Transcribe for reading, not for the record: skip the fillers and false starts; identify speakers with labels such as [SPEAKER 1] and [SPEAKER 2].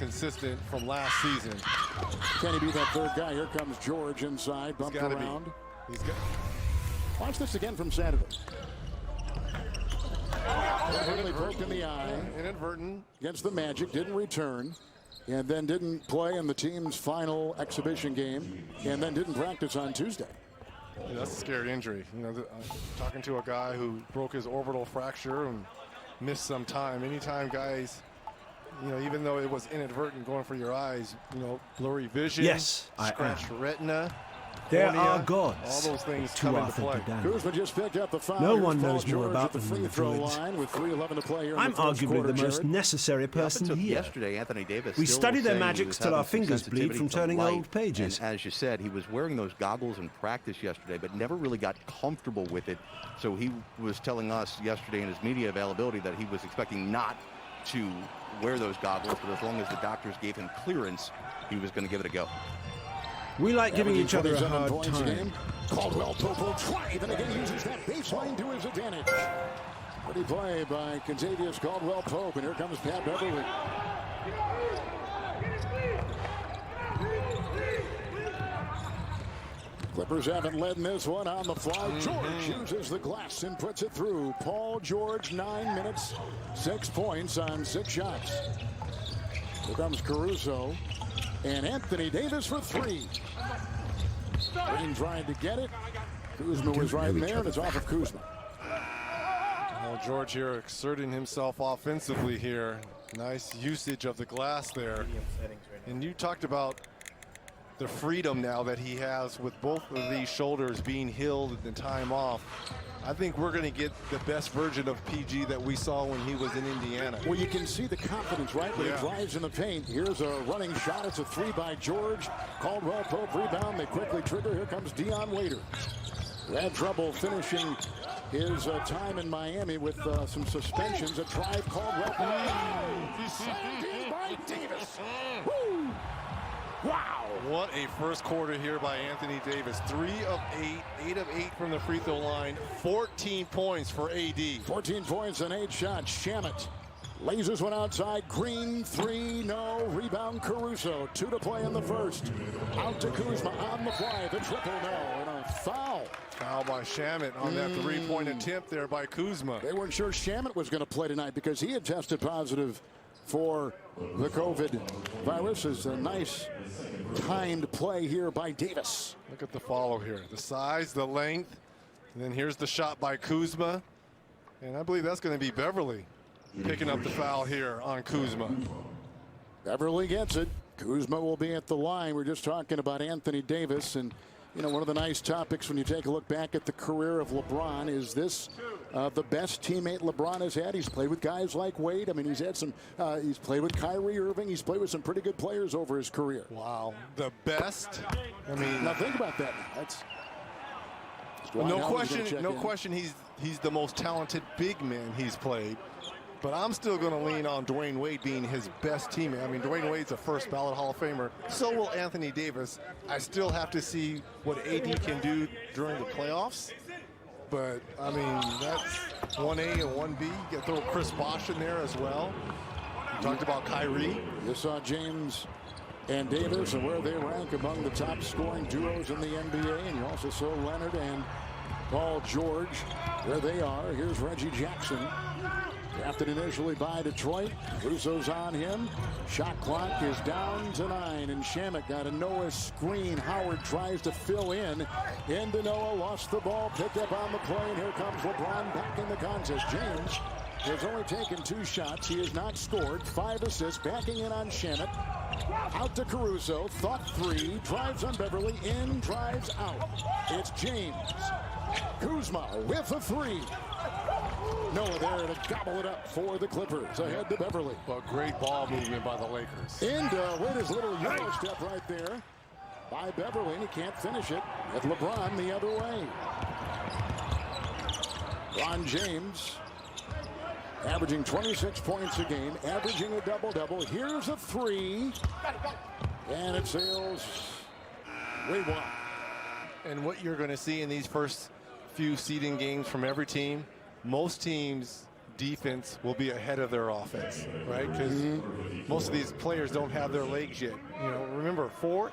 [SPEAKER 1] consistent from last season.
[SPEAKER 2] Can he be that third guy? Here comes George inside, bumped around. Watch this again from Saturday. Inadvertently poked in the eye.
[SPEAKER 1] Inadvertent.
[SPEAKER 2] Against the Magic, didn't return, and then didn't play in the team's final exhibition game, and then didn't practice on Tuesday.
[SPEAKER 1] Yeah, that's a scary injury. You know, talking to a guy who broke his orbital fracture and missed some time. Anytime guys, you know, even though it was inadvertent going for your eyes, you know, blurry vision, scratched retina.
[SPEAKER 3] There
[SPEAKER 1] cornea,
[SPEAKER 3] are gods
[SPEAKER 1] all those things come into play.
[SPEAKER 2] Kuzma just picked up the foul.
[SPEAKER 3] No one knows
[SPEAKER 2] George
[SPEAKER 3] more about
[SPEAKER 2] the
[SPEAKER 3] them
[SPEAKER 2] free
[SPEAKER 3] than the
[SPEAKER 2] throw
[SPEAKER 3] Druids.
[SPEAKER 2] line with 3:11 to play here.
[SPEAKER 3] I'm arguably the most necessary person here.
[SPEAKER 4] Yesterday, Anthony Davis.
[SPEAKER 3] We study their magics till our fingers bleed from turning old pages.
[SPEAKER 4] And as you said, he was wearing those goggles in practice yesterday, but never really got comfortable with it. So he was telling us yesterday in his media availability that he was expecting not to wear those goggles, but as long as the doctors gave him clearance, he was going to give it a go.
[SPEAKER 3] We like giving each other a hard time.
[SPEAKER 2] Caldwell Pope will try, then again uses that baseline to his advantage. Pretty play by Contavious Caldwell Pope, and here comes Pat Beverly. Clippers haven't led in this one on the fly. George uses the glass and puts it through. Paul George, 9 minutes, 6 points on 6 shots. Here comes Caruso. And Anthony Davis for 3. Green trying to get it. Kuzma was right there, and it's off of Kuzma.
[SPEAKER 1] Well, George here exerting himself offensively here. Nice usage of the glass there. And you talked about the freedom now that he has with both of these shoulders being healed and time off. I think we're going to get the best version of PG that we saw when he was in Indiana.
[SPEAKER 2] Well, you can see the confidence, right? When he drives in the paint. Here's a running shot. It's a 3 by George. Caldwell Pope rebound. They quickly trigger. Here comes Dion Waiter. Who had trouble finishing his time in Miami with some suspensions. A drive. Caldwell by Davis. Woo! Wow.
[SPEAKER 1] What a first quarter here by Anthony Davis. 3 of 8, 8 of 8 from the free throw line. 14 points for AD.
[SPEAKER 2] 14 points and 8 shots. Shamet lasers one outside. Green, 3, no. Rebound Caruso. 2 to play in the first. Out to Kuzma on the fly. The triple, no. And a foul.
[SPEAKER 1] Foul by Shamet on that 3-point attempt there by Kuzma.
[SPEAKER 2] They weren't sure Shamet was going to play tonight because he had tested positive for the COVID virus. Is a nice timed play here by Davis.
[SPEAKER 1] Look at the follow here. The size, the length, and then here's the shot by Kuzma. And I believe that's going to be Beverly picking up the foul here on Kuzma.
[SPEAKER 2] Beverly gets it. Kuzma will be at the line. We're just talking about Anthony Davis, and you know, one of the nice topics when you take a look back at the career of LeBron is this the best teammate LeBron has had. He's played with guys like Wade. I mean, he's had some. He's played with Kyrie Irving. He's played with some pretty good players over his career.
[SPEAKER 1] Wow, the best. I mean,
[SPEAKER 2] now think about that. That's
[SPEAKER 1] no question. No question. He's the most talented big man he's played. But I'm still going to lean on Dwayne Wade being his best teammate. I mean, Dwayne Wade's a first ballot Hall of Famer. So will Anthony Davis. I still have to see what AD can do during the playoffs. But, I mean, that's 1A and 1B. You can throw Chris Bosh in there as well. We talked about Kyrie.
[SPEAKER 2] You saw James and Davis and where they rank among the top scoring duos in the NBA. And you also saw Leonard and Paul George where they are. Here's Reggie Jackson. Drafted initially by Detroit. Russo's on him. Shot clock is down to 9, and Shamet got a Noah screen. Howard tries to fill in. Into Noah, lost the ball, picked up on the play, and here comes LeBron back in the contest. James has only taken 2 shots. He has not scored. 5 assists, backing in on Shamet. Out to Caruso, thought 3, drives on Beverly, in, drives out. It's James. Kuzma with a 3. Noah there to gobble it up for the Clippers. Ahead to Beverly.
[SPEAKER 1] But great ball movement by the Lakers.
[SPEAKER 2] And with his little Euro step right there by Beverly. And he can't finish it. With LeBron the other way. Ron James averaging 26 points a game, averaging a double-double. Here's a 3. And it sails way wide.
[SPEAKER 1] And what you're going to see in these first few seeding games from every team, most teams defense will be ahead of their offense, right? Because most of these players don't have their legs yet. You know, remember, 4